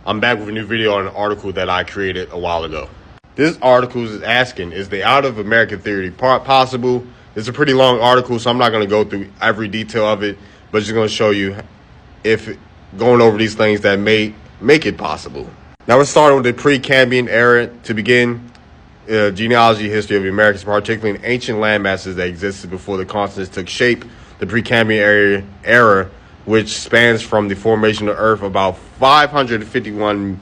I'm back with a new video on an article that I created a while ago. This article is asking, is the out of America theory possible? It's a pretty long article, so I'm not going to go through every detail of it, but just going to show you if going over these things that may make it possible. Now we're starting with the Precambrian era to begin. Genealogy history of the Americas, particularly in ancient landmasses that existed before the continents took shape. The Precambrian era, which spans from the formation of Earth about 541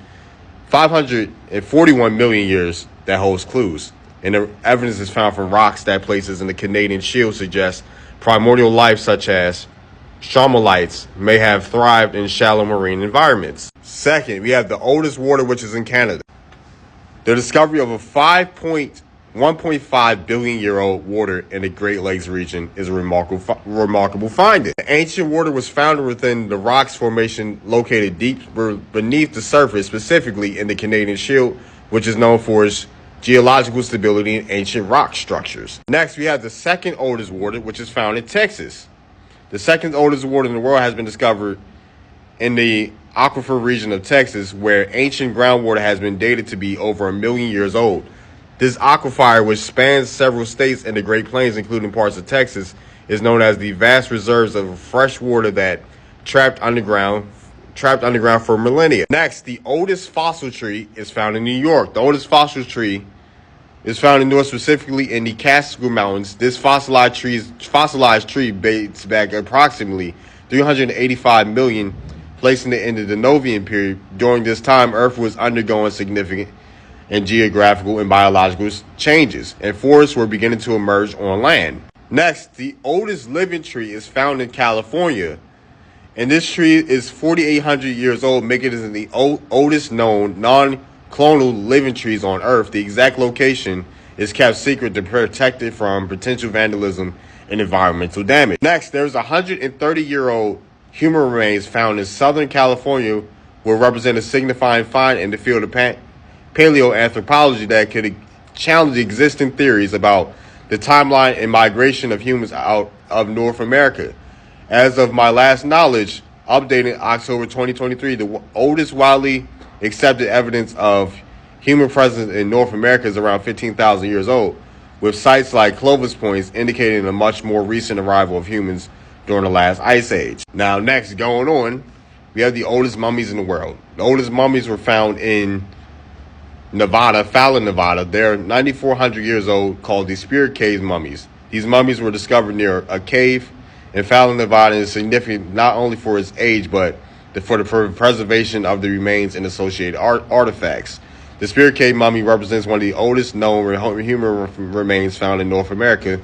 million years, that holds clues. And the evidence is found from rocks that places in the Canadian Shield suggests primordial life such as stromatolites may have thrived in shallow marine environments. Second, we have the oldest water, which is in Canada. The discovery of a 1.5 billion year old water in the Great Lakes region is a remarkable finding. The ancient water was found within the rocks formation located deep beneath the surface, specifically in the Canadian Shield, which is known for its geological stability in ancient rock structures. Next, we have the second oldest water, which is found in Texas. The second oldest water in the world has been discovered in the aquifer region of Texas, where ancient groundwater has been dated to be over 1 million years old. This aquifer, which spans several states in the Great Plains, including parts of Texas, is known as the vast reserves of fresh water that trapped underground for millennia. Next, the oldest fossil tree is found in New York. The oldest fossil tree is found in New York, specifically in the Catskill Mountains. This fossilized tree dates back approximately 385 million, placing it in the Denovian period. During this time, Earth was undergoing significant and geographical and biological changes, and forests were beginning to emerge on land. Next, the oldest living tree is found in California, and this tree is 4,800 years old, making it the oldest known non-clonal living trees on Earth. The exact location is kept secret to protect it from potential vandalism and environmental damage. Next, there's 130-year-old human remains found in Southern California, will represent a signifying find in the field of paleoanthropology that could challenge existing theories about the timeline and migration of humans out of North America. As of my last knowledge, updated October 2023, the oldest widely accepted evidence of human presence in North America is around 15,000 years old, with sites like Clovis Points indicating a much more recent arrival of humans during the last ice age. Now, next, going on, we have the oldest mummies in the world. The oldest mummies were found in Nevada, Fallon, Nevada. They're 9,400 years old, called the Spirit Cave mummies. These mummies were discovered near a cave in Fallon, Nevada, and is significant not only for its age, but for the preservation of the remains and associated artifacts. The Spirit Cave mummy represents one of the oldest known human remains found in North America,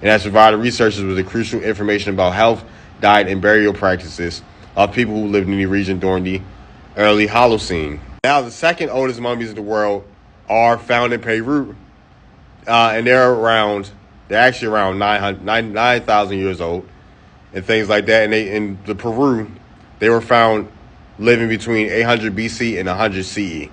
and has provided researchers with the crucial information about health, diet, and burial practices of people who lived in the region during the early Holocene. Now, the second oldest mummies in the world are found in Peru, and they're actually around 9,000 years old, and things like that. And in Peru, they were found living between 800 BC and 100 CE.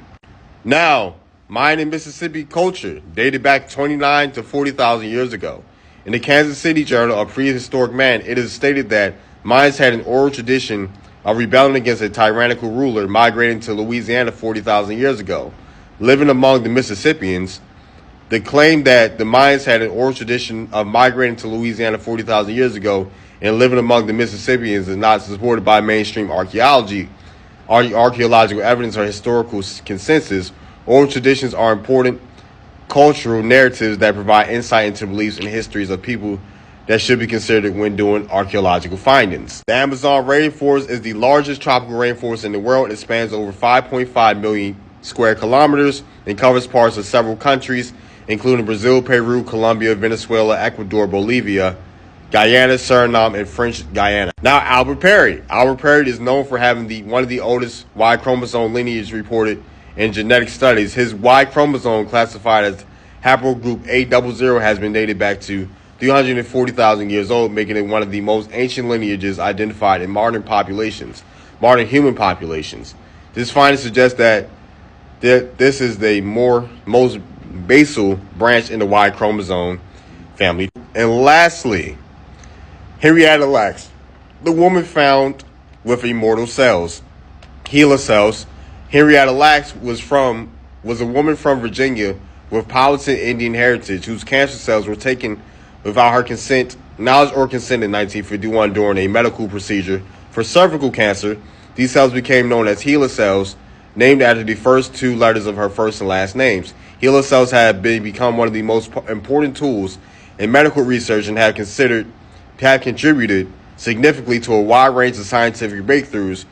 Now, Mayan and Mississippi culture dated back 29 to 40,000 years ago. In the Kansas City Journal of Prehistoric Man, it is stated that Mayans had an oral tradition of rebelling against a tyrannical ruler migrating to Louisiana 40,000 years ago. Living among the Mississippians, the claim that the Mayans had an oral tradition of migrating to Louisiana 40,000 years ago and living among the Mississippians is not supported by mainstream archaeological evidence or historical consensus. Oral traditions are important cultural narratives that provide insight into beliefs and histories of people that should be considered when doing archaeological findings. The Amazon rainforest is the largest tropical rainforest in the world. It spans over 5.5 million square kilometers and covers parts of several countries, including Brazil, Peru, Colombia, Venezuela, Ecuador, Bolivia, Guyana, Suriname, and French Guiana. Now, Albert Perry. Albert Perry is known for having one of the oldest Y chromosome lineage reported in genetic studies. His Y chromosome, classified as haplogroup A00, has been dated back to 340,000 years old, making it one of the most ancient lineages identified in modern human populations. This finding suggests that this is the most basal branch in the Y chromosome family. And lastly, Henrietta Lacks, the woman found with immortal cells, HeLa cells, Henrietta Lacks was a woman from Virginia with Powhatan Indian heritage whose cancer cells were taken without her knowledge or consent in 1951 during a medical procedure for cervical cancer. These cells became known as HeLa cells, named after the first two letters of her first and last names. HeLa cells have become one of the most important tools in medical research and have contributed significantly to a wide range of scientific breakthroughs.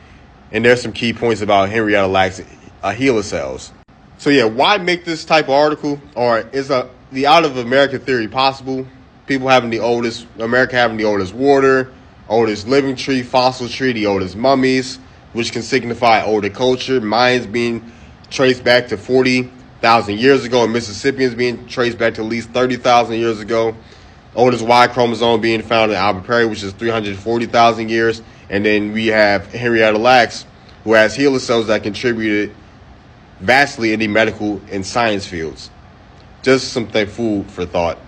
And there's some key points about Henrietta Lacks' HeLa cells. So yeah, why make this type of article? Or is the out of America theory possible? America having the oldest water, oldest living tree, fossil tree, the oldest mummies, which can signify older culture. Mayans being traced back to 40,000 years ago, and Mississippians being traced back to at least 30,000 years ago. Oldest Y chromosome being found in Albert Perry, which is 340,000 years. And then we have Henrietta Lacks, who has HeLa cells that contributed vastly in the medical and science fields. Just some food for thought.